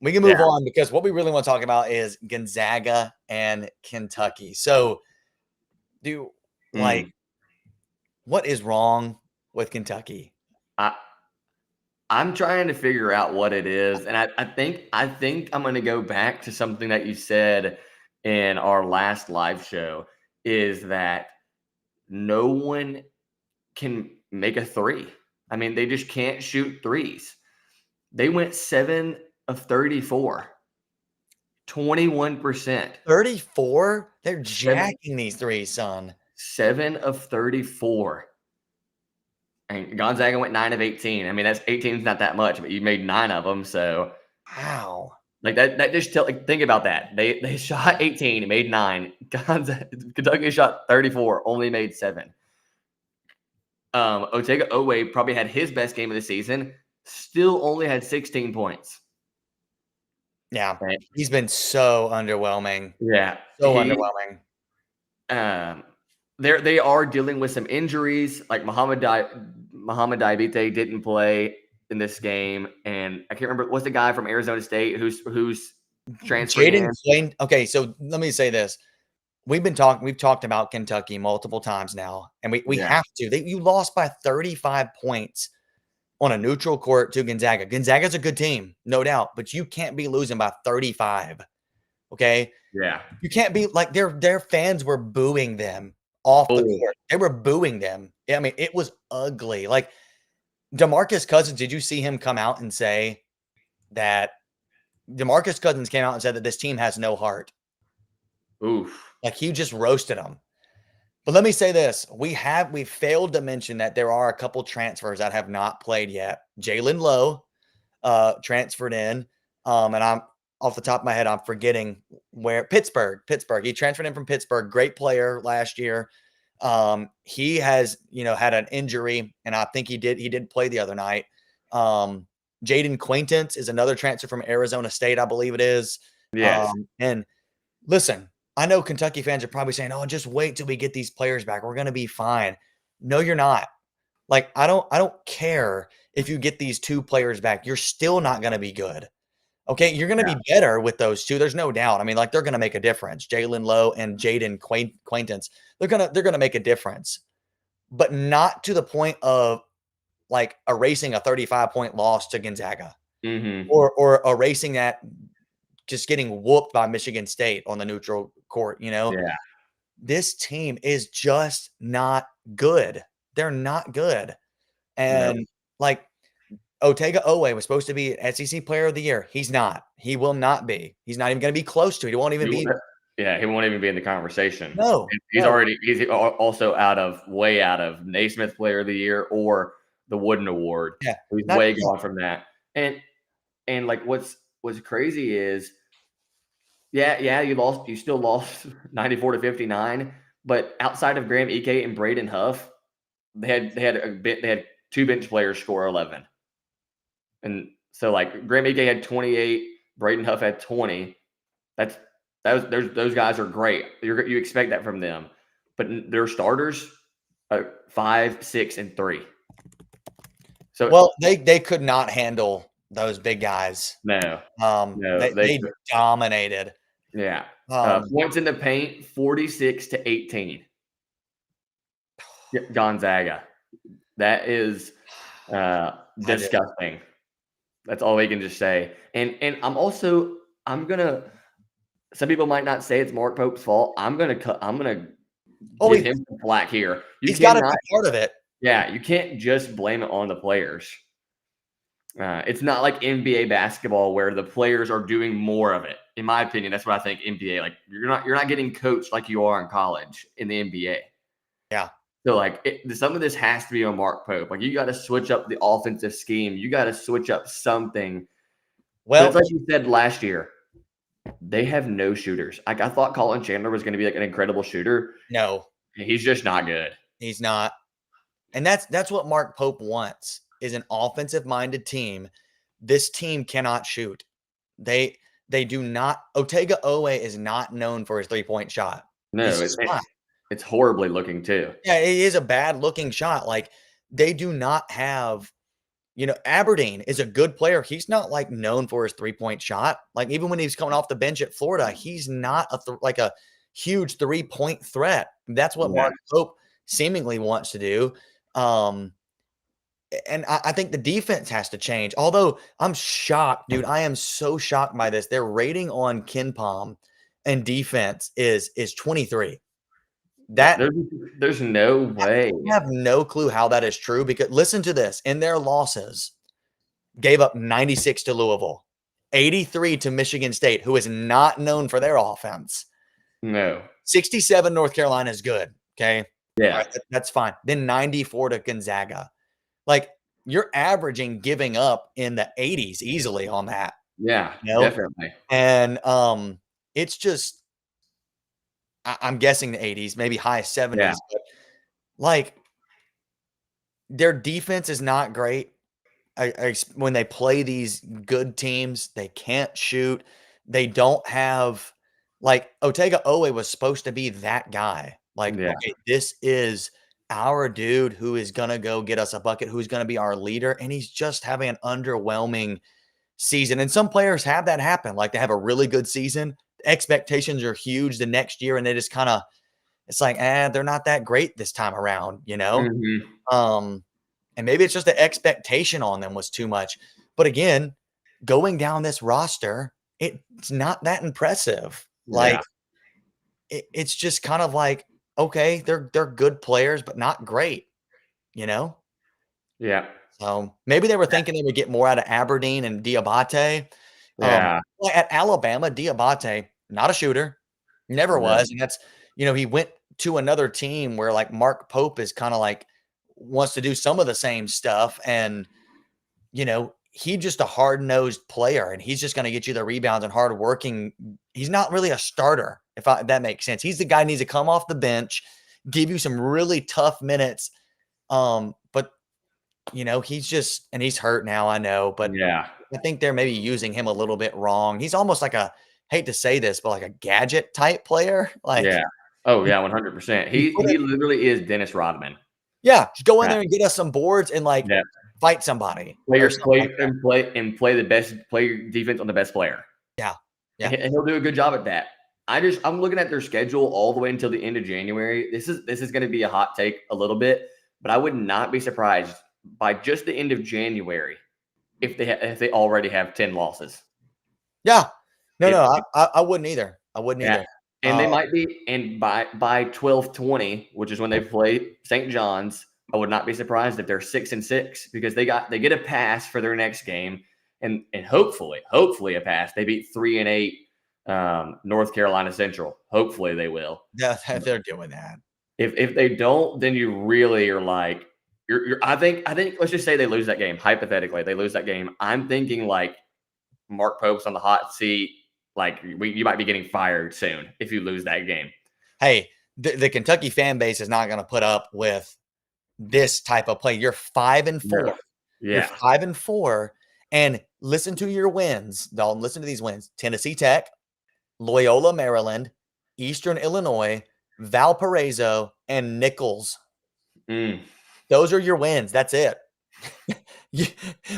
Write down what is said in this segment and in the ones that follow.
We can move on because what we really want to talk about is Gonzaga and Kentucky. So, what is wrong with Kentucky? I'm trying to figure out what it is, and I think I'm going to go back to something that you said in our last live show, is that no one can make a three. I mean, they just can't shoot threes. They went 7 of 34, 21%. 34? They're jacking these threes, son. 7 of 34. And Gonzaga went 9 of 18. I mean, that's 18 is not that much, but you made 9 of them. So, wow, like that just think about that. They shot 18, made 9. Kentucky shot 34, only made 7. Otega Owe probably had his best game of the season, still only had 16 points. Yeah, he's been so underwhelming. Yeah, so underwhelming. They are dealing with some injuries. Like Muhammad Diabite didn't play in this game, and I can't remember what's the guy from Arizona State who's transferred in. Okay, so let me say this: we've talked about Kentucky multiple times now, and we have to. You lost by 35 points on a neutral court to Gonzaga. Gonzaga's a good team, no doubt, but you can't be losing by 35. Okay. Yeah. You can't be like their fans were booing them off the court. They were booing them. I mean, it was ugly. Like DeMarcus Cousins, did you see him come out and say that DeMarcus Cousins came out and said that this team has no heart? Oof. Like he just roasted them. But let me say this. We failed to mention that there are a couple transfers that have not played yet. Jalen Lowe transferred in. And I'm off the top of my head, I'm forgetting where. Pittsburgh. He transferred in from Pittsburgh. Great player last year. He has, had an injury, and I think he did play the other night. Jaden Quaintance is another transfer from Arizona State, I believe it is. Yes. And listen, I know Kentucky fans are probably saying, "Oh, just wait till we get these players back. We're going to be fine." No, you're not. Like, I don't care if you get these 2 players back. You're still not going to be good. Okay, you're going to be better with those 2. There's no doubt. I mean, like they're going to make a difference. Jalen Lowe and Jaden Quaintance. They're going to make a difference. But not to the point of like erasing a 35-point loss to Gonzaga. Or erasing that, just getting whooped by Michigan State on the neutral court, Yeah. This team is just not good. They're not good. And like Otega Owe was supposed to be SEC Player of the Year. He's not. He will not be. He's not even going to be close to it. He won't even be. Yeah, he won't even be in the conversation. No. He's also way out of Naismith Player of the Year or the Wooden Award. Yeah. He's way gone from that. And like what's crazy is you still lost 94-59, but outside of Graham Ike and Braden Huff, they had 2 bench players score 11. And so like Graham Ike had 28, Braden Huff had 20. Those guys are great. You expect that from them, but their starters are 5, 6, and 3. So they could not handle those big guys. No. They dominated. Yeah. Points in the paint, 46-18. Gonzaga. That is disgusting. That's all we can just say. And I'm gonna. Some people might not say it's Mark Pope's fault. I'm gonna give him some flack here. He's got to be part of it. Yeah, you can't just blame it on the players. It's not like NBA basketball where the players are doing more of it. In my opinion, that's what I think NBA. Like you're not getting coached like you are in college in the NBA. Yeah. So like some of this has to be on Mark Pope. Like you got to switch up the offensive scheme. You got to switch up something. Well, it's like you said last year. They have no shooters. Like I thought Colin Chandler was going to be like an incredible shooter. No, he's just not good. He's not. And that's what Mark Pope wants, is an offensive-minded team. This team cannot shoot. They do not. Otega Owe is not known for his 3-point shot. No, it's horribly looking too. Yeah, it is a bad looking shot. Like they do not have, Aberdeen is a good player. He's not like known for his 3-point shot. Like even when he's coming off the bench at Florida, he's not like a huge 3-point threat. That's what Yeah. Mark Pope seemingly wants to do. And I think the defense has to change. Although I'm shocked, dude. I am so shocked by this. Their rating on KenPom and defense is 23. That There's no way. I have no clue how that is true because listen to this. In their losses, gave up 96 to Louisville, 83 to Michigan State, who is not known for their offense. No. 67 North Carolina is good. Okay. Yeah. Right, that's fine. Then 94 to Gonzaga. Like you're averaging giving up in the 80s easily on that. Yeah, definitely. And it's just I'm guessing the 80s, maybe high 70s. Yeah. But like their defense is not great. When they play these good teams, they can't shoot. They don't have like Otega Owe was supposed to be that guy. Like, Yeah. okay, this is our dude who is gonna go get us a bucket, who's gonna be our leader, and he's just having an underwhelming season. And some players have that happen. Like they have a really good season, expectations are huge the next year, and they just kind of it's like, they're not that great this time around, Mhm. And maybe it's just the expectation on them was too much. But again, going down this roster, it's not that impressive. Like Yeah. it's just kind of like, okay, they're good players, but not great, you know? Yeah. So maybe they were thinking they would get more out of Aberdeen and Diabate. Yeah. Well, at Alabama, Diabate, not a shooter, never No. was. And that's, he went to another team where like Mark Pope is kind of like wants to do some of the same stuff. And, he's just a hard nosed player and he's just going to get you the rebounds and hard working. He's not really a starter, if that makes sense. He's the guy who needs to come off the bench, give you some really tough minutes. But he's just and he's hurt now, I know, but Yeah. I think they're maybe using him a little bit wrong. He's almost like hate to say this, but like a gadget type player. Like Yeah. Oh, yeah, 100%. you He put it literally is Dennis Rodman. yeah, just go in Yeah. there and get us some boards and like Yeah. fight somebody Play or your something like play the best play your defense on the best player. Yeah. And he'll do a good job at that. I'm looking at their schedule all the way until the end of January. This is going to be a hot take a little bit, but I would not be surprised by just the end of January if they already have 10 losses. Yeah. No, If- no, I wouldn't either. I wouldn't Yeah. either. And they might be, and by 12-20, which is when they play St. John's, I would not be surprised if they're 6-6 because they get a pass for their next game, and hopefully a pass. They beat 3-8 North Carolina Central. Hopefully they will. Yeah, if they're doing that. If they don't, then you really are like I think let's just say they lose that game. Hypothetically, they lose that game. I'm thinking like Mark Pope's on the hot seat. Like you might be getting fired soon if you lose that game. Hey, the Kentucky fan base is not going to put up with this type of play. You're 5-4. Yeah. You're 5-4. And listen to your wins, Dalton. Listen to these wins. Tennessee Tech, Loyola, Maryland, Eastern Illinois, Valparaiso, and Nichols. Those are your wins. That's it.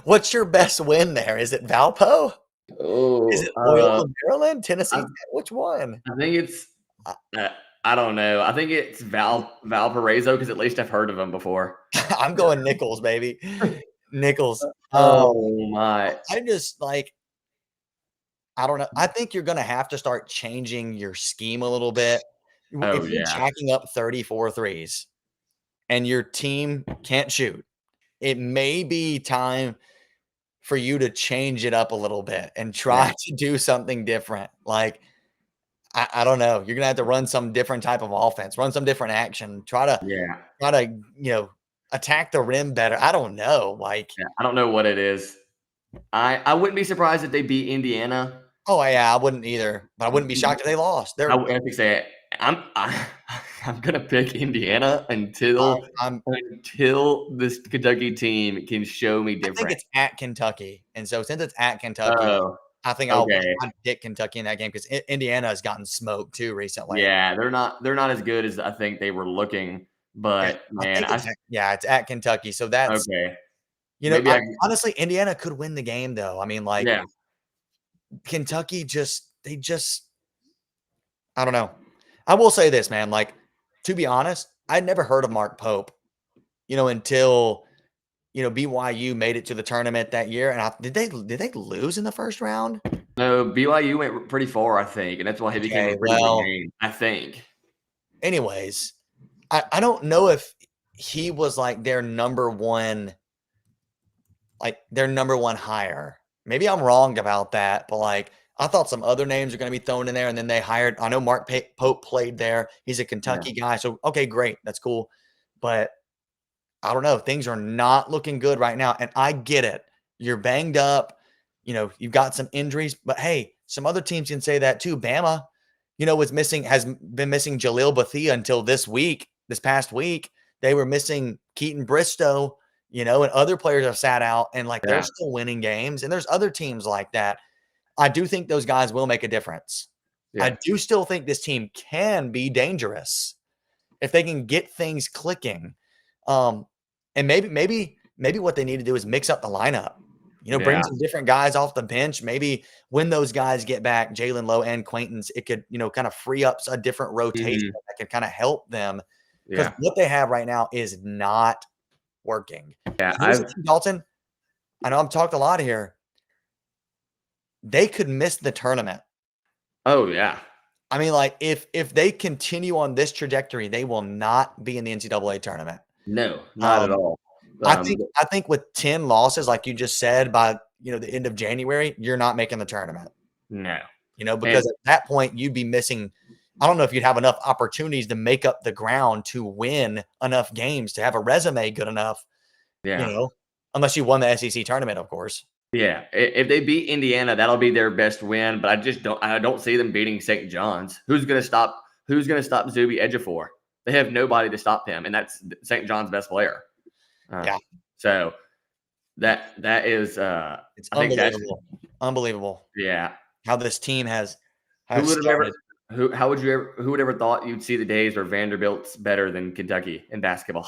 What's your best win there? Is it Valpo? Oh, is it Loyola, Maryland, Tennessee Tech? Which one? I think it's I don't know. I think it's Valparaiso because at least I've heard of them before. I'm going Nichols, baby. Nichols. Oh my! I just like. I don't know. I think you're going to have to start changing your scheme a little bit. If you're jacking up 34 threes and your team can't shoot, it may be time for you to change it up a little bit and try to do something different. Like, I don't know. You're going to have to run some different type of offense, run some different action, try to, attack the rim better. I don't know. Like, I don't know what it is. I wouldn't be surprised if they beat Indiana. Oh yeah, I wouldn't either, but I wouldn't be shocked if they lost. I have to say I'm gonna pick Indiana until this Kentucky team can show me different. I think it's at Kentucky, and so since it's at Kentucky, I think I'll pick Kentucky in that game because Indiana has gotten smoked too recently. Yeah, they're not as good as I think they were looking, but man, it's at Kentucky, so that's okay. Maybe I Honestly, Indiana could win the game, though. I mean, like, yeah. Kentucky I don't know. I will say this, man. Like, to be honest, I'd never heard of Mark Pope, until BYU made it to the tournament that year. And did they lose in the first round? No, BYU went pretty far, I think, and that's why he became Okay, a pretty big well, name, I think. anyways, I don't know if he was like their number one hire. Maybe I'm wrong about that, but like I thought some other names are going to be thrown in there, and then they hired. I know Mark Pope played there. He's a Yeah. Kentucky guy, so okay, great, that's cool. But I don't know. Things are not looking good right now, and I get it. You're banged up. You've got some injuries, but hey, some other teams can say that too. Bama, has been missing Jaleel Bethia until this past week. They were missing Keaton Bristow, and other players have sat out, and like they're Yeah. still winning games. And there's other teams like that. I do think those guys will make a difference. Yeah. I do still think this team can be dangerous if they can get things clicking. And maybe what they need to do is mix up the lineup. Bring Yeah. some different guys off the bench. Maybe when those guys get back, Jalen Lowe and Quaintance, it could, kind of free up a different rotation Mhm. that could kind of help them. Because Yeah. what they have right now is not working. Yeah. Here's the thing, Dalton. I know I've talked a lot here. They could miss the tournament. Oh, yeah. I mean, like if they continue on this trajectory, they will not be in the NCAA tournament. No, not at Um, all. I Um, think with 10 losses, like you just said, by the end of January, you're not making the tournament. no. Because And at that point you'd be missing. I don't know if you'd have enough opportunities to make up the ground to win enough games to have a resume good enough, yeah. unless you won the SEC tournament, of course. Yeah. If they beat Indiana, that'll be their best win, but I don't see them beating St. John's. Who's gonna stop Zuby Ejiofor? They have nobody to stop him, and that's St. John's best player. Yeah. So that is It's I think that's unbelievable yeah. how this team has Who would have ever started. who how would you ever who would ever thought you'd see the days where Vanderbilt's better than Kentucky in basketball?